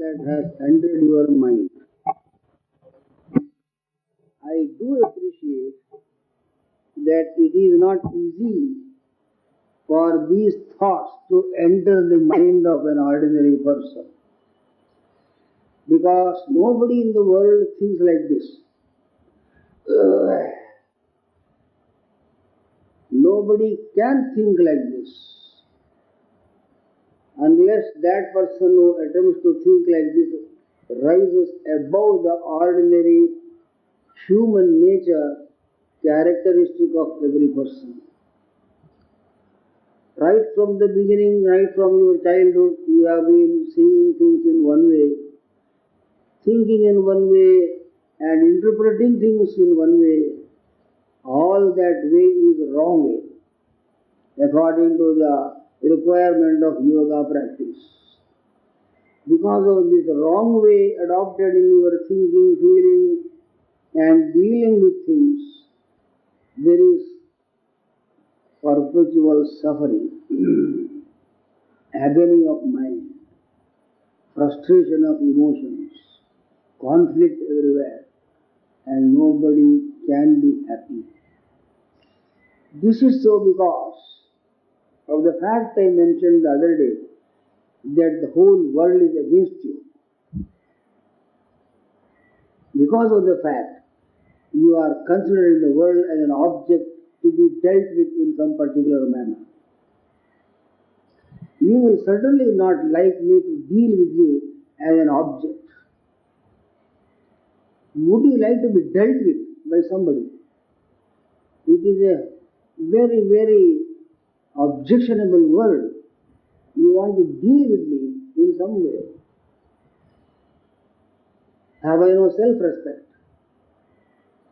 that has entered your mind. I do appreciate that it is not easy for these thoughts to enter the mind of an ordinary person because nobody in the world thinks like this. Nobody can think like this unless that person who attempts to think like this rises above the ordinary human nature characteristic of every person. Right from the beginning, right from your childhood, you have been seeing things in one way, thinking in one way, and interpreting things in one way. All that way is wrong way, according to the requirement of yoga practice. Because of this wrong way adopted in your thinking, feeling, and dealing with things, there is perpetual suffering, agony of mind, frustration of emotions, conflict everywhere, and nobody can be happy. This is so because of the fact I mentioned the other day that the whole world is against you. Because of the fact you are considering the world as an object to be dealt with in some particular manner. You will certainly not like me to deal with you as an object. Would you like to be dealt with by somebody? It is a very, very objectionable word. You want to deal with me in some way. Have I no self-respect?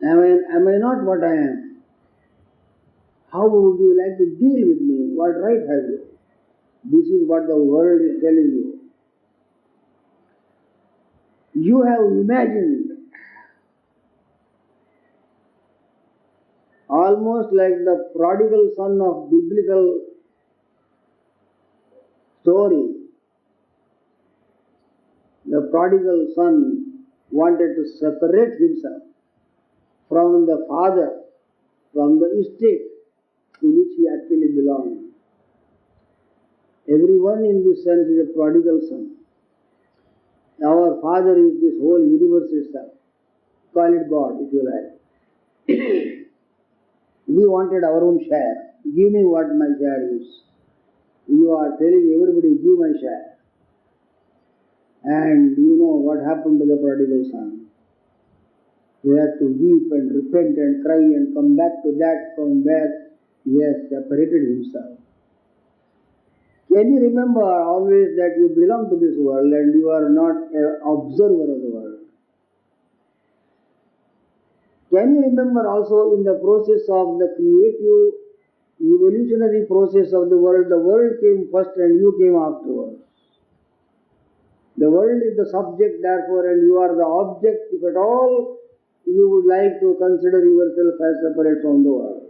Am I not what I am? How would you like to deal with me? What right have you? This is what the world is telling you. You have imagined almost like the prodigal son of biblical story. The prodigal son wanted to separate himself from the father, from the estate to which he actually belonged. Everyone in this sense is a prodigal son. Our father is this whole universe itself. Call it God if you like. We wanted our own share. Give me what my share is. You are telling everybody, give my share. And you know what happened to the prodigal son. He had to weep and repent and cry and come back to that from where he has separated himself. Can you remember always that you belong to this world and you are not an observer of the world? Can you remember also in the process of the creative evolutionary process of the world came first and you came afterwards. The world is the subject therefore and you are the object if at all you would like to consider yourself as separate from the world.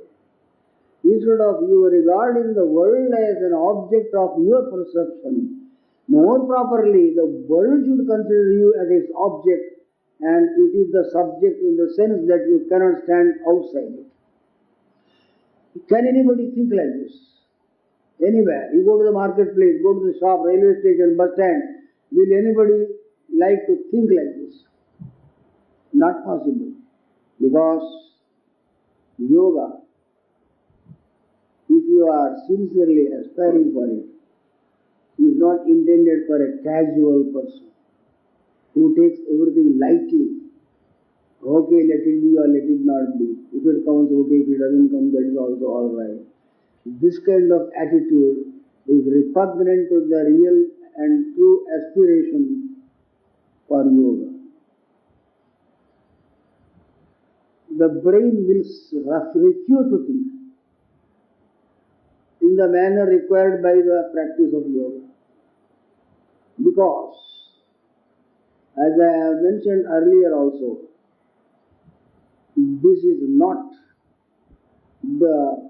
Instead of you regarding the world as an object of your perception, more properly the world should consider you as its object and it is the subject in the sense that you cannot stand outside it. Can anybody think like this? Anywhere. You go to the marketplace, go to the shop, railway station, bus stand. Will anybody like to think like this? Not possible. Because yoga, if you are sincerely aspiring for it, is not intended for a casual person who takes everything lightly. Okay, let it be or let it not be. If it comes, okay. If it doesn't come, that is also alright. This kind of attitude is repugnant to the real and true aspiration for yoga. The brain will refuse to think in the manner required by the practice of yoga. Because, as I have mentioned earlier also, this is not the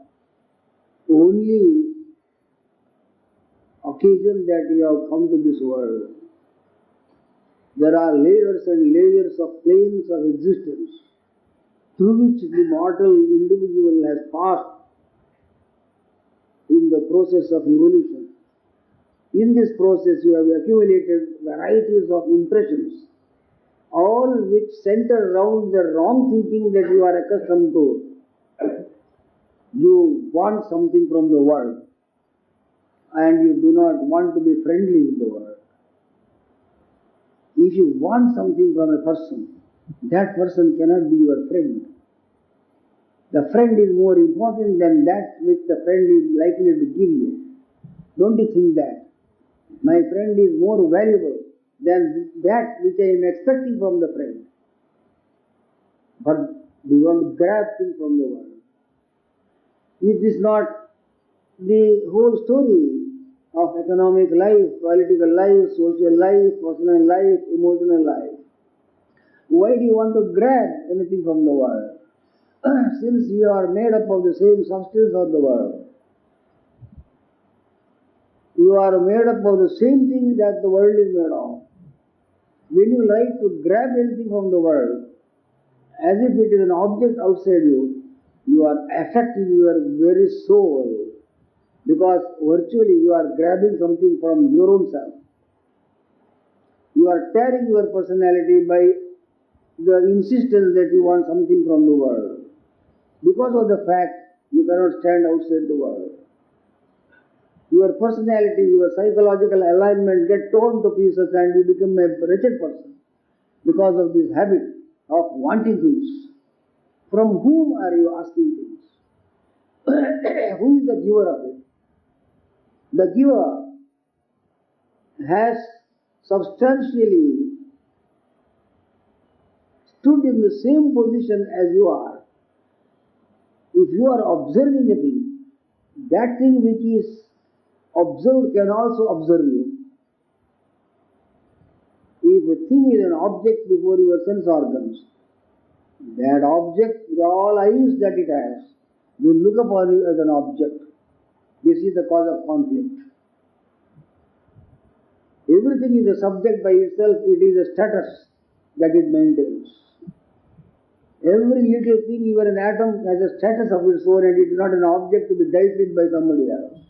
only occasion that you have come to this world. There are layers and layers of planes of existence through which the mortal individual has passed in the process of evolution. In this process, you have accumulated varieties of impressions, all which center around the wrong thinking that you are accustomed to. You want something from the world, and you do not want to be friendly with the world. If you want something from a person, that person cannot be your friend. The friend is more important than that which the friend is likely to give you. Don't you think that? My friend is more valuable than that which I am expecting from the friend. But we want to grab things from the world. Is this not the whole story of economic life, political life, social life, personal life, emotional life? Why do you want to grab anything from the world? Since we are made up of the same substance of the world, you are made up of the same thing that the world is made of. When you like to grab anything from the world, as if it is an object outside you, you are affecting your very soul, because virtually you are grabbing something from your own self. You are tearing your personality by the insistence that you want something from the world, because of the fact you cannot stand outside the world. Your personality, your psychological alignment get torn to pieces and you become a wretched person because of this habit of wanting things. From whom are you asking things? Who is the giver of it? The giver has substantially stood in the same position as you are. If you are observing a thing, that thing which is observed can also observe you. If a thing is an object before your sense organs, that object, with all eyes that it has, will look upon you as an object. This is the cause of conflict. Everything is a subject by itself, it is a status that it maintains. Every little thing, even an atom, has a status of its own and it is not an object to be dealt with by somebody else.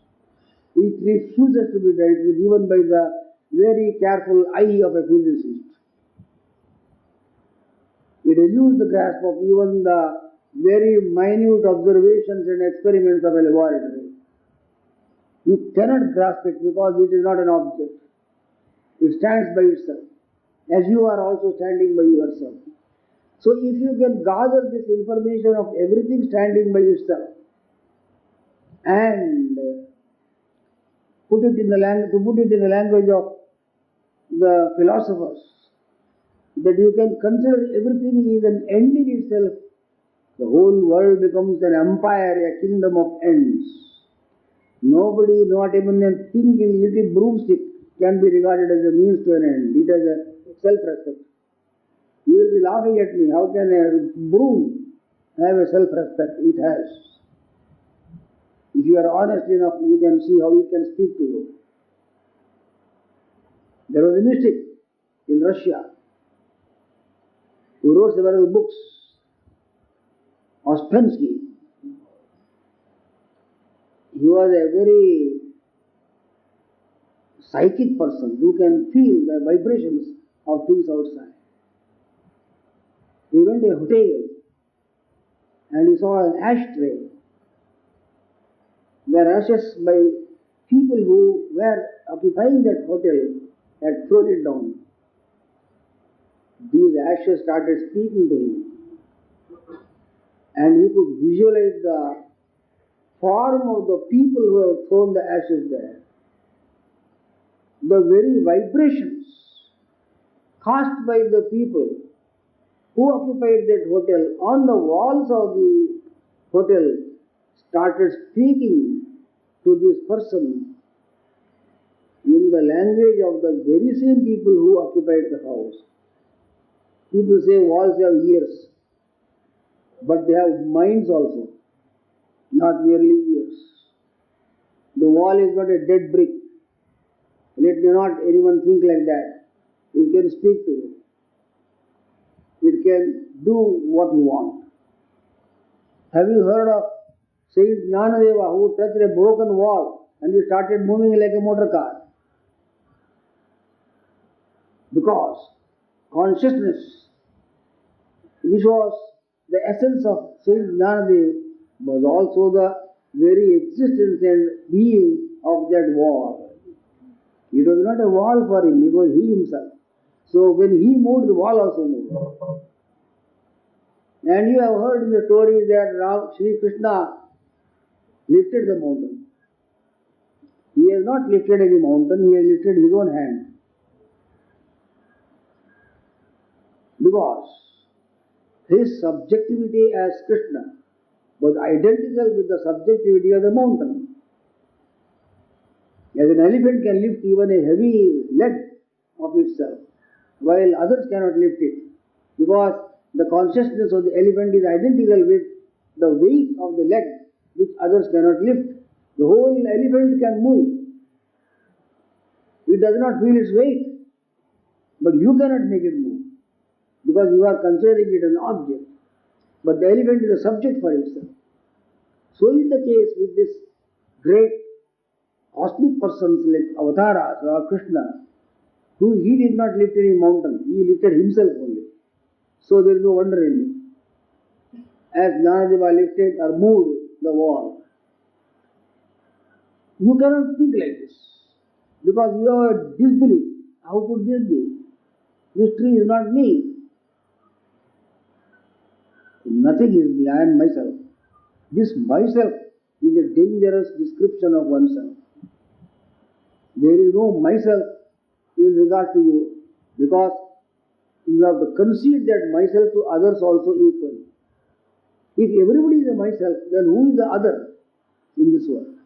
It refuses to be dealt with even by the very careful eye of a physicist. It eludes the grasp of even the very minute observations and experiments of a laboratory. You cannot grasp it because it is not an object. It stands by itself, as you are also standing by yourself. So if you can gather this information of everything standing by itself and put it in the language of the philosophers, that you can consider everything is an end in itself, the whole world becomes an empire, a kingdom of ends. Nobody, not even a thing in little broomstick, can be regarded as a means to an end. It has a self-respect. You will be laughing at me. How can a broom have a self-respect? It has. If you are honest enough, you can see how it can speak to you. There was a mystic in Russia who wrote several books. Ouspensky. He was a very psychic person who can feel the vibrations of things outside. He went to a hotel and he saw an ashtray where ashes by people who were occupying that hotel had thrown it down. These ashes started speaking to him, and he could visualize the form of the people who have thrown the ashes there. The very vibrations cast by the people who occupied that hotel on the walls of the hotel started speaking to this person in the language of the very same people who occupied the house. People say walls have ears, but they have minds also, not merely ears. The wall is not a dead brick. Let not anyone think like that. It can speak to you. It can do what you want. Have you heard of Saint Jnanadeva who touched a broken wall and he started moving like a motor car? Because consciousness, which was the essence of Saint Jnanadev, was also the very existence and being of that wall. It was not a wall for him, it was he himself. So when he moved, the wall also moved. And you have heard in the story that Sri Krishna lifted the mountain. He has not lifted any mountain, he has lifted his own hand. Because his subjectivity as Krishna was identical with the subjectivity of the mountain. As an elephant can lift even a heavy leg of itself, while others cannot lift it, because the consciousness of the elephant is identical with the weight of the leg which others cannot lift. The whole elephant can move. It does not feel its weight, but you cannot make it move, because you are considering it an object. But the elephant is a subject for itself. So is the case with this great cosmic persons like avatars or Krishna, who he did not lift any mountain, he lifted himself only. So there is no wonder in it. As Jnanadeva lifted or moved the wall. You cannot think like this, because you have a disbelief. How could this be? This tree is not me. Nothing is me, I am myself. This myself is a dangerous description of oneself. There is no myself in regard to you, because you have to concede that myself to others also equally. If everybody is a myself, then who is the other in this world?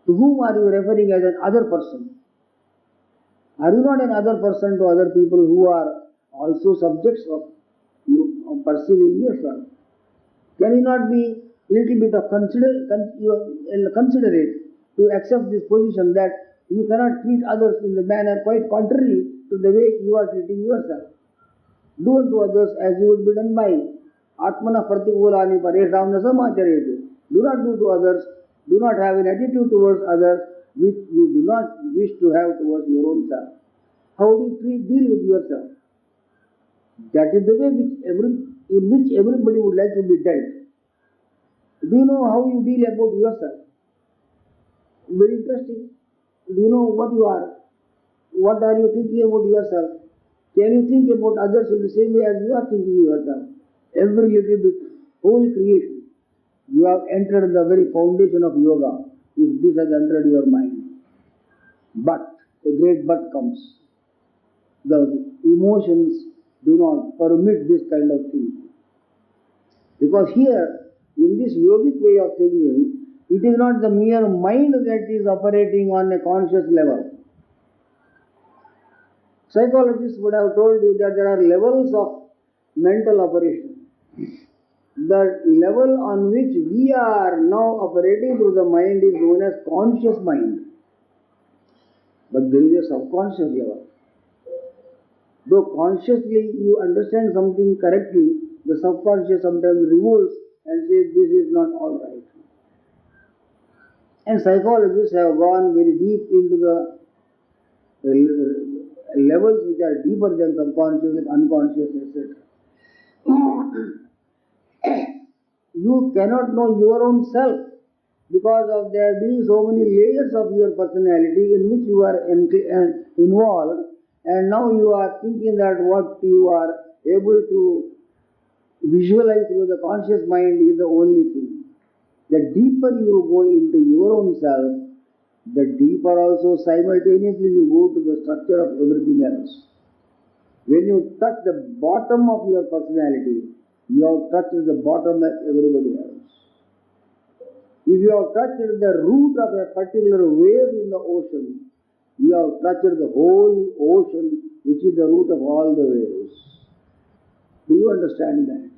To whom are you referring as an other person? Are you not an other person to other people who are also subjects of you perceiving yourself? Can you not be a little bit of considerate to accept this position that you cannot treat others in the manner quite contrary to the way you are treating yourself? Do unto others as you would be done by. Atmana pratikūlāni pareshāṁ na samācareti. Do not do to others, do not have an attitude towards others which you do not wish to have towards your own self. How do you deal with yourself? That is the way in which everybody would like to be dealt. Do you know how you deal about yourself? Very interesting. Do you know what you are? What are you thinking about yourself? Can you think about others in the same way as you are thinking yourself? Every little bit, whole creation. You have entered the very foundation of yoga if this has entered your mind. But, a great but comes. The emotions do not permit this kind of thinking. Because here, in this yogic way of thinking, it is not the mere mind that is operating on a conscious level. Psychologists would have told you that there are levels of mental operation. The level on which we are now operating through the mind is known as conscious mind. But there is a subconscious level. Though consciously you understand something correctly, the subconscious sometimes revolts and says this is not all right. And psychologists have gone very deep into the levels which are deeper than subconscious and unconscious, etc. You cannot know your own self because of there being so many layers of your personality in which you are involved, and now you are thinking that what you are able to visualize through the conscious mind is the only thing. The deeper you go into your own self, the deeper also simultaneously you go to the structure of everything else. When you touch the bottom of your personality, you have touched the bottom of everybody else. If you have touched the root of a particular wave in the ocean, you have touched the whole ocean, which is the root of all the waves. Do you understand that?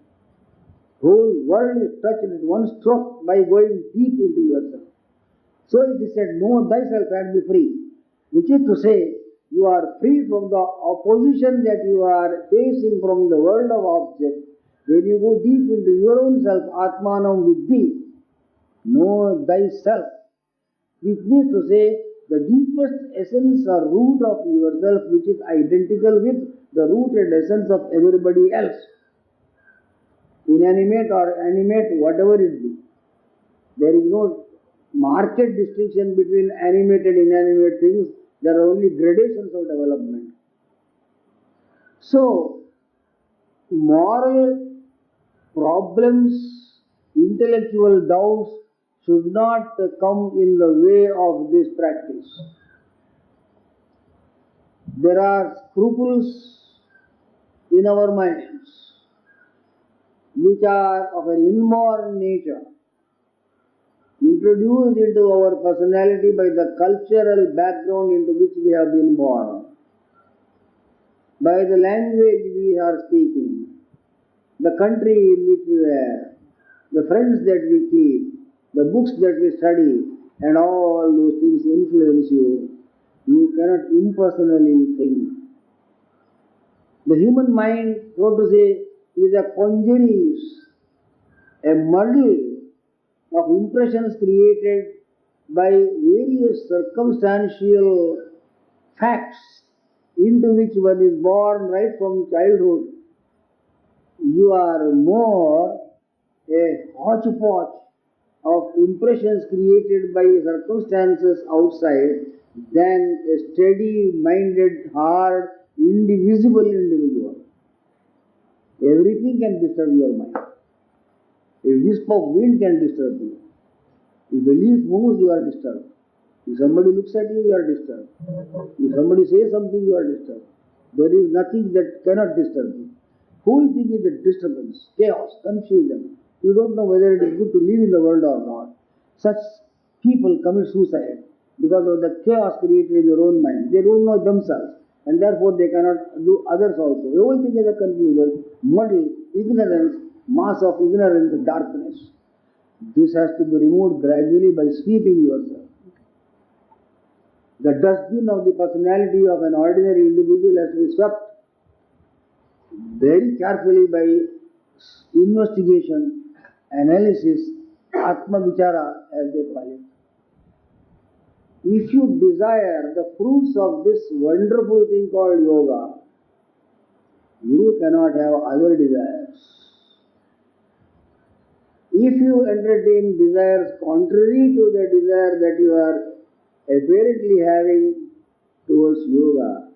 Whole world is touched at one stroke by going deep into yourself. So it is said, know thyself and be free. Which is to say, you are free from the opposition that you are facing from the world of objects. When you go deep into your own self, Atmanam Viddhi, know thyself, which means to say the deepest essence or root of yourself, which is identical with the root and essence of everybody else, inanimate or animate, whatever it be. There is no marked distinction between animated and inanimate things. There are only gradations of development. So, moral problems, intellectual doubts should not come in the way of this practice. There are scruples in our minds which are of an inborn nature, introduced into our personality by the cultural background into which we have been born, by the language we are speaking, the country in which we are, the friends that we keep, the books that we study, and all those things influence you. You cannot impersonally think. The human mind, so to say, is a congeries, a muddle of impressions created by various circumstantial facts into which one is born right from childhood. You are more a hodgepodge of impressions created by circumstances outside than a steady-minded, hard, indivisible individual. Everything can disturb your mind. A wisp of wind can disturb you. If a leaf moves, you are disturbed. If somebody looks at you, you are disturbed. If somebody says something, you are disturbed. There is nothing that cannot disturb you. Whole thing is a disturbance, chaos, confusion. You don't know whether it is good to live in the world or not. Such people commit suicide because of the chaos created in their own mind. They don't know themselves, and therefore they cannot do others also. The whole thing is a confusion, muddle, ignorance, mass of ignorance, darkness. This has to be removed gradually by sweeping yourself. The dustbin of the personality of an ordinary individual has to be swept very carefully by investigation, analysis, Atma Vichara as they call it. If you desire the fruits of this wonderful thing called yoga, you cannot have other desires. If you entertain desires contrary to the desire that you are apparently having towards yoga,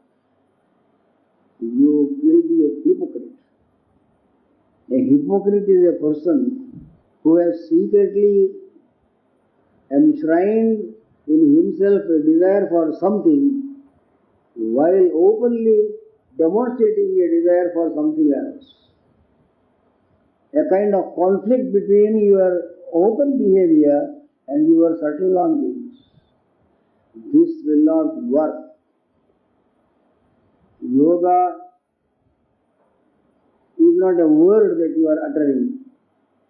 you will be a hypocrite. A hypocrite is a person who has secretly enshrined in himself a desire for something while openly demonstrating a desire for something else. A kind of conflict between your open behavior and your subtle longings. This will not work. Yoga is not a word that you are uttering.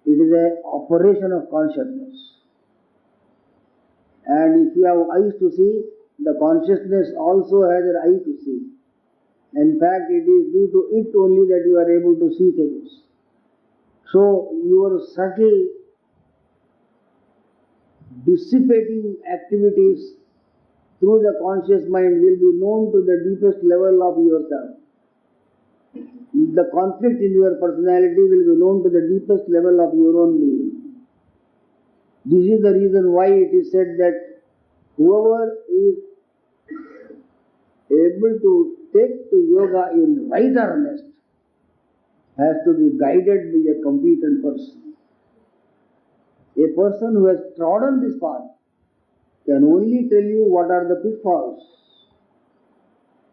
It is an operation of consciousness. And if you have eyes to see, the consciousness also has an eye to see. In fact, it is due to it only that you are able to see things. So, your subtle dissipating activities through the conscious mind will be known to the deepest level of yourself. The conflict in your personality will be known to the deepest level of your own being. This is the reason why it is said that whoever is able to take to yoga in right earnest has to be guided by a competent person. A person who has trodden this path can only tell you what are the pitfalls.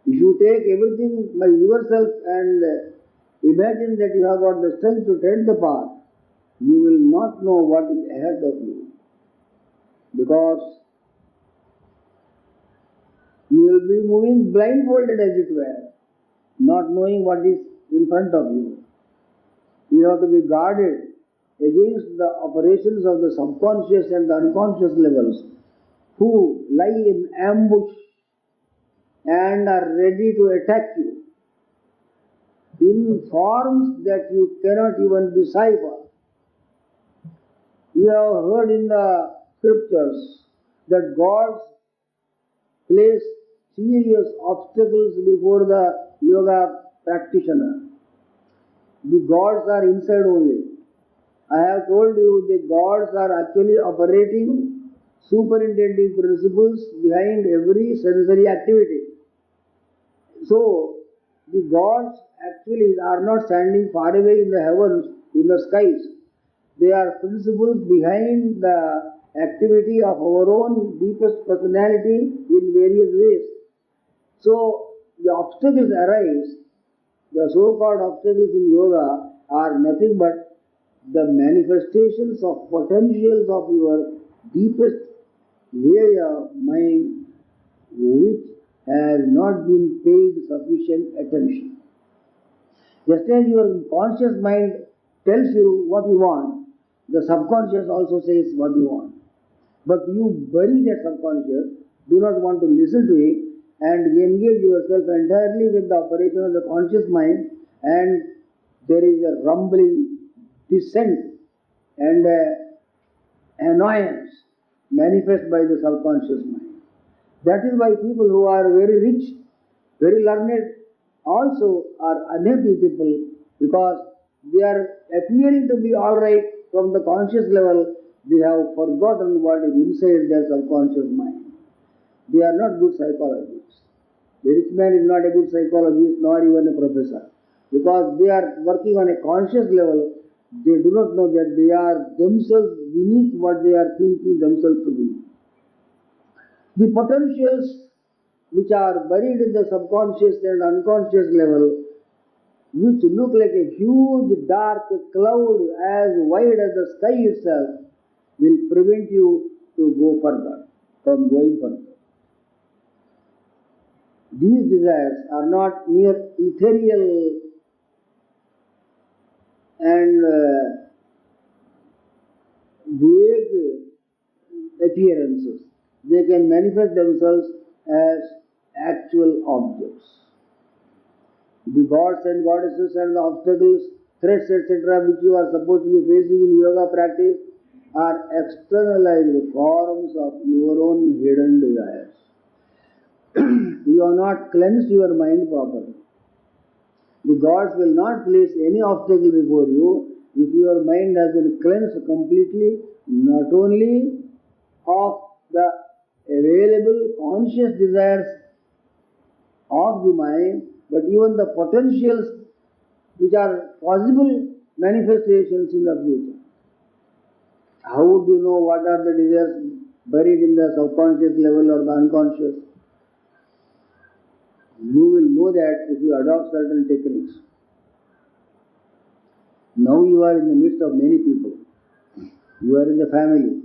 If you take everything by yourself and imagine that you have got the strength to tread the path, you will not know what is ahead of you. Because you will be moving blindfolded as it were, not knowing what is in front of you. You have to be guarded against the operations of the subconscious and the unconscious levels, who lie in ambush and are ready to attack you in forms that you cannot even decipher. You have heard in the scriptures that God place serious obstacles before the yoga practitioner. The gods are inside only. I have told you the gods are actually operating superintending principles behind every sensory activity. So, the gods actually are not standing far away in the heavens, in the skies. They are principles behind the activity of our own deepest personality in various ways. So, the obstacles arise, the so-called obstacles in yoga are nothing but the manifestations of potentials of your deepest layer of mind which has not been paid sufficient attention. Just as your conscious mind tells you what you want, the subconscious also says what you want. But you bury that subconscious, do not want to listen to it, and engage yourself entirely with the operation of the conscious mind, and there is a rumbling dissent and annoyance manifest by the subconscious mind. That is why people who are very rich, very learned, also are unhappy people because they are appearing to be alright from the conscious level. They have forgotten what is inside their subconscious mind. They are not good psychologists. The rich man is not a good psychologist nor even a professor because they are working on a conscious level. They do not know that they are themselves beneath what they are thinking themselves to be. The potentials which are buried in the subconscious and unconscious level, which look like a huge dark cloud as wide as the sky itself, will prevent you to go further, from going further. These desires are not mere ethereal and vague appearances. They can manifest themselves as actual objects. The gods and goddesses and the obstacles, threats, etc., which you are supposed to be facing in yoga practice, are externalized forms of your own hidden desires. You have not cleansed your mind properly. The gods will not place any obstacle before you if your mind has been cleansed completely, not only of the available conscious desires of the mind, but even the potentials which are possible manifestations in the future. How would you know what are the desires buried in the subconscious level or the unconscious? You will know that if you adopt certain techniques. Now you are in the midst of many people. You are in the family.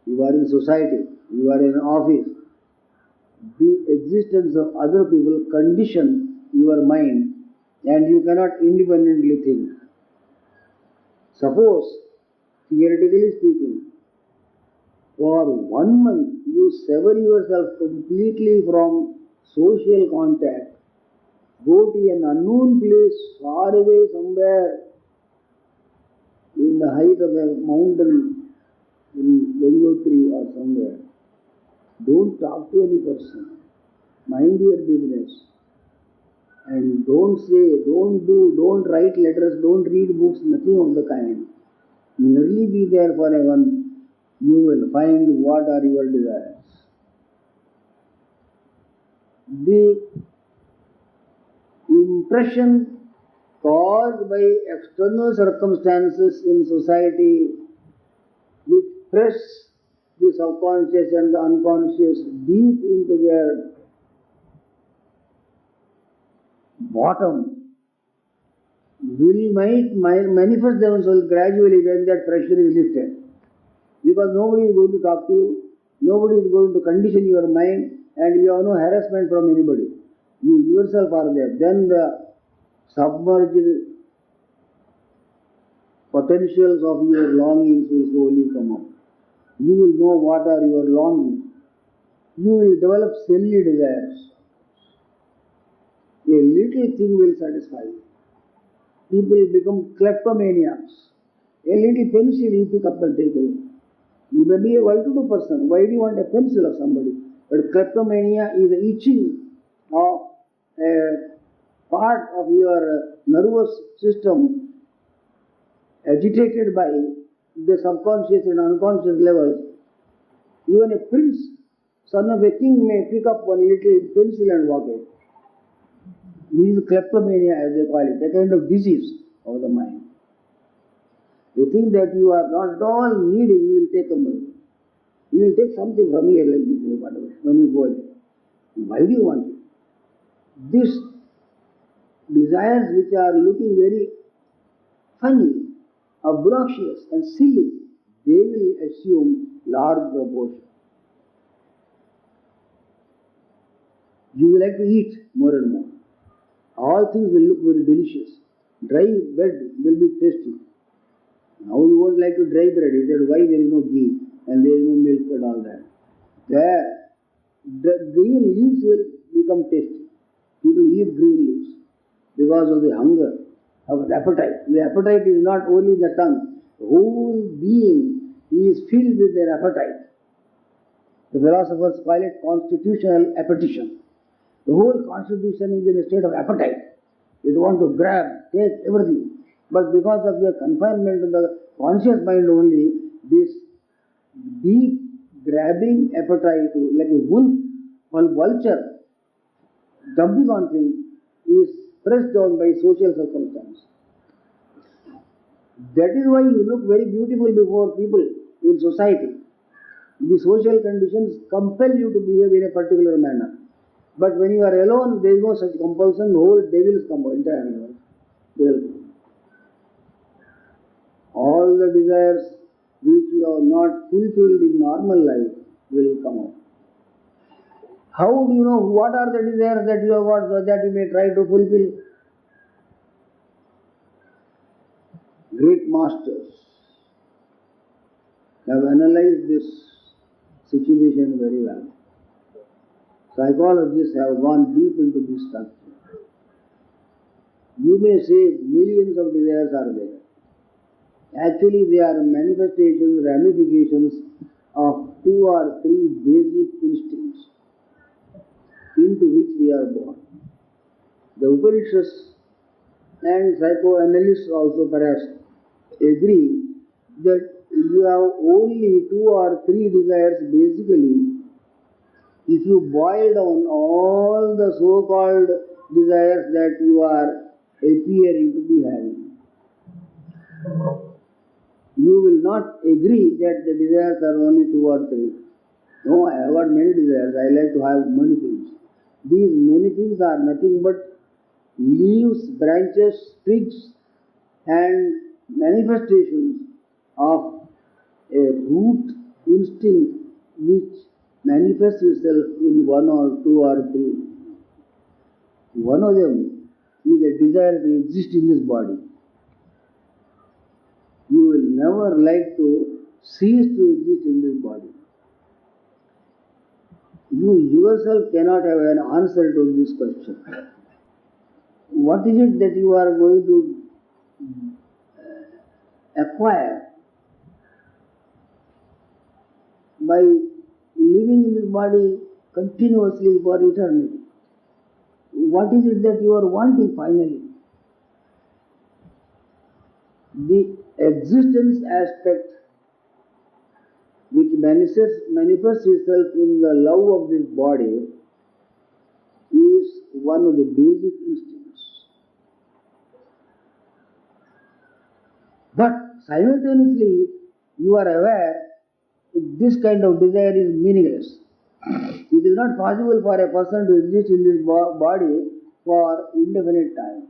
You are in society. You are in an office. The existence of other people condition your mind and you cannot independently think. Suppose, theoretically speaking, for 1 month you sever yourself completely from social contact, go to an unknown place far away somewhere in the height of a mountain in Gangotri or somewhere. Don't talk to any person. Mind your business. And don't say, don't do, don't write letters, don't read books, nothing of the kind. Merely be there for a month. You will find what are your desires. The impression caused by external circumstances in society which press the subconscious and the unconscious deep into their bottom will manifest themselves gradually when that pressure is lifted. Because nobody is going to talk to you, nobody is going to condition your mind, and you have no harassment from anybody. You yourself are there. Then the submerged potentials of your longings will slowly come up. You will know what are your longings. You will develop silly desires. A little thing will satisfy you. People become kleptomaniacs. A little pencil you pick up and take away. You may be a well-to-do person. Why do you want a pencil of somebody? But kleptomania is the itching of a part of your nervous system agitated by the subconscious and unconscious levels. Even a prince, son of a king, may pick up one little pencil and walk away. This is kleptomania, as they call it, a kind of disease of the mind. You think that you are not at all needy, you will take a money. You will take something from here, like this, whatever, when you go there. Why do you want it? These desires which are looking very funny, obnoxious and silly, they will assume large proportion. You will like to eat more and more. All things will look very delicious. Dry bread will be tasty. Now you won't like to dry bread. He said, why there is no ghee and there is no milk and all that. There, the green leaves will become tasty. People eat green leaves because of the hunger, of the appetite. The appetite is not only the tongue. The whole being is filled with their appetite. The philosophers call it constitutional appetition. The whole constitution is in a state of appetite. You want to grab, take everything. But because of your confinement to the conscious mind only, this deep grabbing appetite, like a wolf or vulture, jumping on things, is pressed down by social circumstance. That is why you look very beautiful before people in society. The social conditions compel you to behave in a particular manner. But when you are alone, there is no such compulsion, the whole devils come out entirely. They will come. All the desires which you have not fulfilled in normal life will come out. How do you know what are the desires that you have got so that you may try to fulfill? Great masters have analyzed this situation very well. Psychologists have gone deep into this structure. You may say millions of desires are there. Actually, they are manifestations, ramifications of 2 or 3 basic instincts into which we are born. The Upanishads and psychoanalysts also perhaps agree that you have only 2 or 3 desires basically. If you boil down all the so-called desires that you are appearing to be having, you will not agree that the desires are only 2 or 3. No, I have got many desires. I like to have many things. These many things are nothing but leaves, branches, twigs and manifestations of a root instinct which manifests itself in 1 or 2 or 3. One of them is a desire to exist in this body. You will never like to cease to exist in this body. You yourself cannot have an answer to this question. What is it that you are going to acquire by living in this body continuously for eternity? What is it that you are wanting finally? The existence aspect which manifests itself in the love of this body is one of the basic instincts. But simultaneously, you are aware that this kind of desire is meaningless. It is not possible for a person to exist in this body for indefinite time.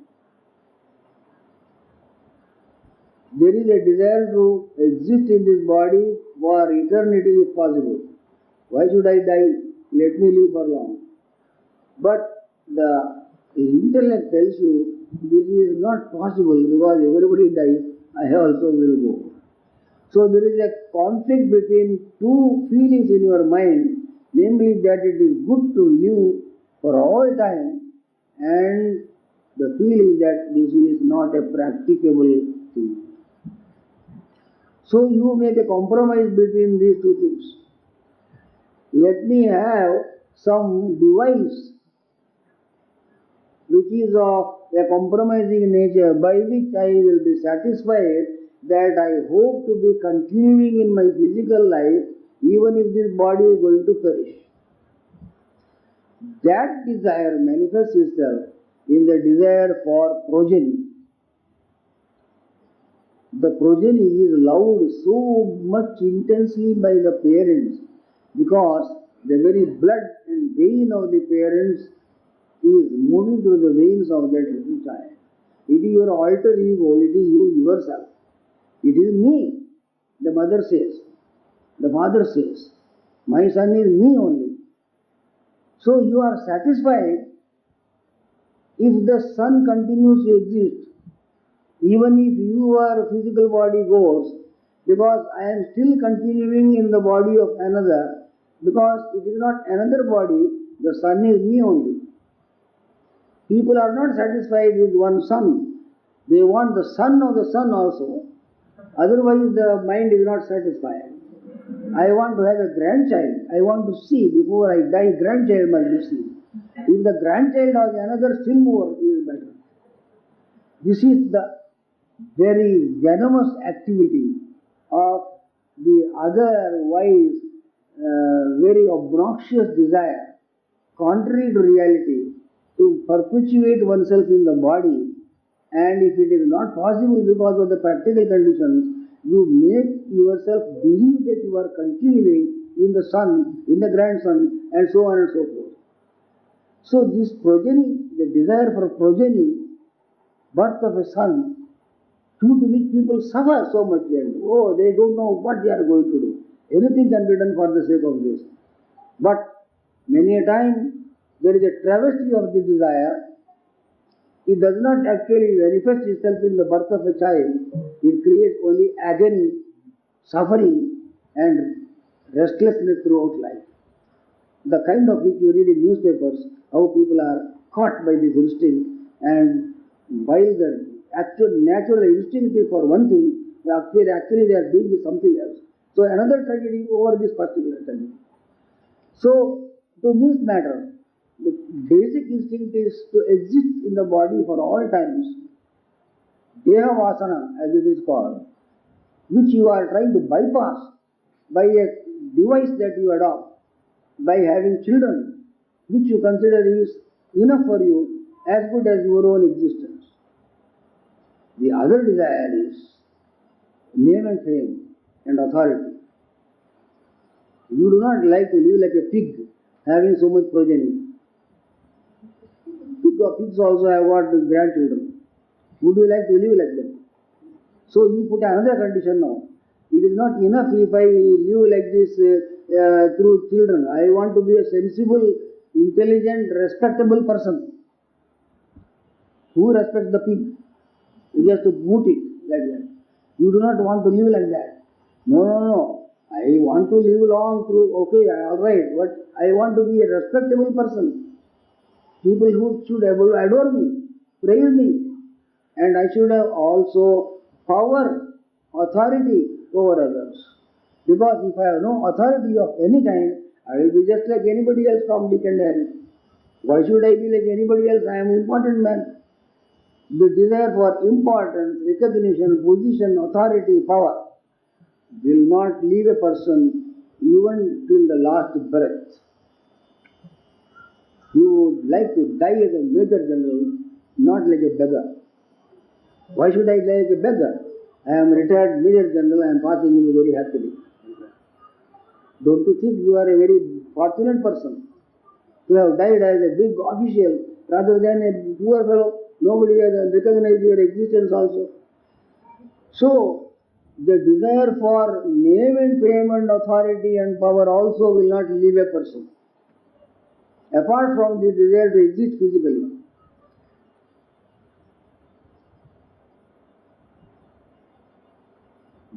There is a desire to exist in this body for eternity if possible. Why should I die? Let me live for long. But the intellect tells you this is not possible because everybody dies, I also will go. So there is a conflict between 2 feelings in your mind, namely that it is good to live for all time and the feeling that this is not a practicable thing. So you make a compromise between these two things. Let me have some device which is of a compromising nature by which I will be satisfied that I hope to be continuing in my physical life even if this body is going to perish. That desire manifests itself in the desire for progeny. The progeny is loved so much intensely by the parents because the very blood and vein of the parents is moving through the veins of that little child. It is your alter ego, it is you yourself. It is me, the mother says. The father says, my son is me only. So you are satisfied if the son continues to exist, even if your physical body goes, because I am still continuing in the body of another, because it is not another body, the son is me only. People are not satisfied with one son. They want the son of the son also. Otherwise the mind is not satisfied. I want to have a grandchild. I want to see before I die, grandchild must be seen. If the grandchild has another, still more is better. This is the very venomous activity of the otherwise very obnoxious desire, contrary to reality, to perpetuate oneself in the body, and if it is not possible because of the practical conditions, you make yourself believe that you are continuing in the son, in the grandson, and so on and so forth. So this progeny, the desire for progeny, birth of a son, due to which people suffer so much, and they don't know what they are going to do. Anything can be done for the sake of this. But many a time there is a travesty of the desire. It does not actually manifest itself in the birth of a child. It creates only agony, suffering, and restlessness throughout life. The kind of which you read in newspapers, how people are caught by this instinct, and while the actual natural instinct is for one thing, actually they are doing something else. So another tragedy over this particular tragedy. So to this matter, the basic instinct is to exist in the body for all times. Deha vasana, as it is called, which you are trying to bypass by a device that you adopt, by having children, which you consider is enough for you, as good as your own existence. The other desire is name and fame and authority. You do not like to live like a pig, having so much progeny. Pigs also have got grandchildren. Would you like to live like them? So you put another condition now. It is not enough if I live like this through children. I want to be a sensible, intelligent, respectable person. Who respects the pig? You have to boot it like that. You do not want to live like that. No. I want to live long through, okay, alright, but I want to be a respectable person. People who should adore me, praise me, and I should have also power, authority over others. Because if I have no authority of any kind, I will be just like anybody else from Dick and Harry. Why should I be like anybody else? I am an important man. The desire for importance, recognition, position, authority, power will not leave a person even till the last breath. You would like to die as a major general, not like a beggar. Why should I die like a beggar? I am retired major general, I am passing away very happily. Don't you think you are a very fortunate person to have died as a big official rather than a poor fellow? Nobody has recognized your existence also. So, the desire for name and fame and authority and power also will not leave a person. Apart from the desire to exist physically.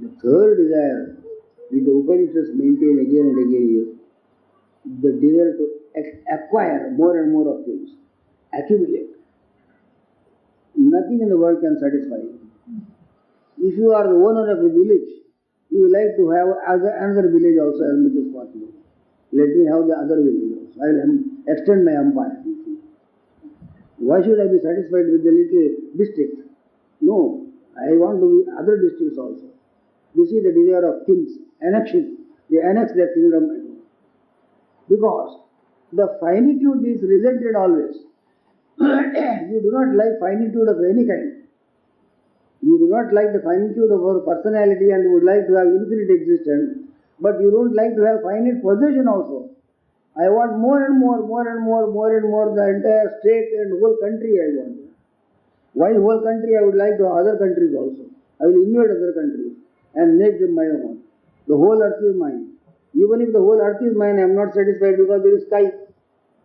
The third desire, which the Upanishads maintain again and again, is the desire to acquire more and more of things. accumulate. Nothing in the world can satisfy you. If you are the owner of a village, you will like to have another village also as much as possible. Let me have the other village also. I will extend my empire. Why should I be satisfied with the little district? No, I want to be other districts also. This is the desire of kings, annexion. They annex their kingdom. Because the finitude is resented always. You do not like finitude of any kind. You do not like the finitude of our personality and would like to have infinite existence, but you don't like to have finite possession also. I want more and more, the entire state and whole country I want. Why whole country? I would like to have other countries also. I will invade other countries and make them my own. The whole earth is mine. Even if the whole earth is mine, I am not satisfied because there is sky.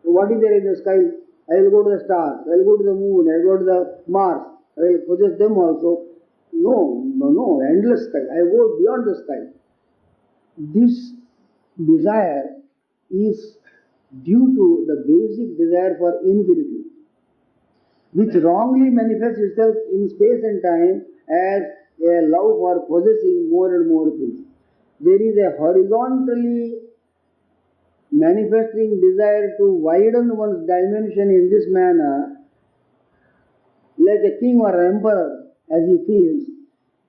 So what is there in the sky? I will go to the stars, I will go to the moon, I will go to the Mars, I will possess them also. No, endless sky. I go beyond the sky. This desire is due to the basic desire for infinity, which wrongly manifests itself in space and time as a love for possessing more and more things. There is a horizontally manifesting desire to widen one's dimension in this manner, like a king or an emperor, as he feels.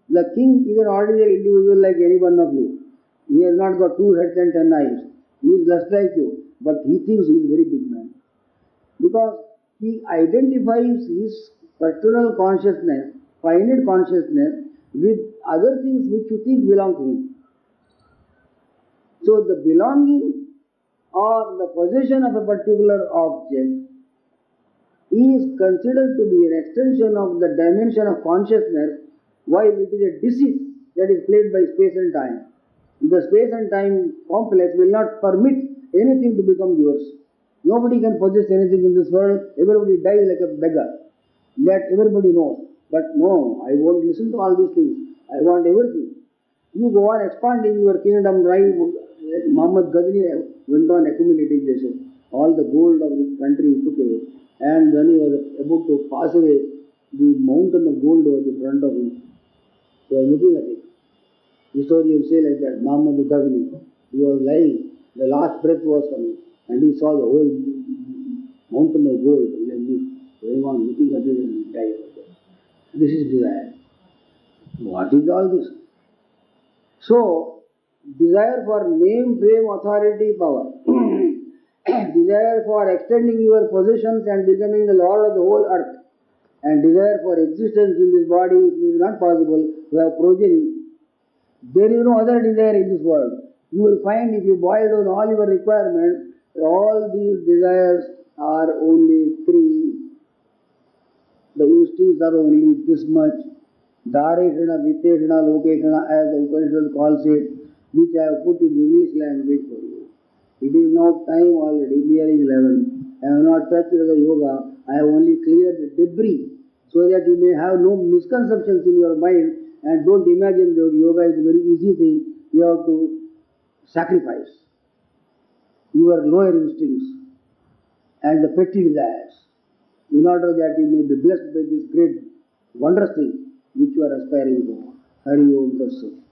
The king is an ordinary individual like any one of you. He has not got 2 heads and 10 eyes. He is just like you, but he thinks he is a very big man. Because he identifies his personal consciousness, finite consciousness, with other things which you think belong to him. So the belonging or the possession of a particular object is considered to be an extension of the dimension of consciousness, while it is a deceit that is played by space and time. The space and time complex will not permit anything to become yours. Nobody can possess anything in this world. Everybody dies like a beggar. That everybody knows. But no, I won't listen to all these things. I want everything. You go on expanding your kingdom, right? Muhammad Ghazni went on accumulating this. All the gold of the country he took away. And when he was about to pass away, the mountain of gold was in front of him. So I was looking at it. Historians say like that, Muhammad Ghazni, he was lying, the last breath was coming, and he saw the whole mountain of gold like this, going on looking at it and he died. This is desire. What is all this? So, desire for name, fame, authority, power, desire for extending your possessions and becoming the lord of the whole earth, and desire for existence in this body, it is not possible to have progeny. There is no other desire in this world. You will find if you boil down all your requirements, all these desires are only 3. The instincts are only this much. Dhareshana, Vitteshana, Lokeshana, as the Upanishad calls it, which I have put in English language for you. It is now time already, nearing 11. I have not touched the yoga, I have only cleared the debris, so that you may have no misconceptions in your mind and don't imagine that yoga is a very easy thing. You have to sacrifice your lower instincts and the petty desires in order that you may be blessed by this great, wondrous thing which you are aspiring for. Hari Om Tat Sat.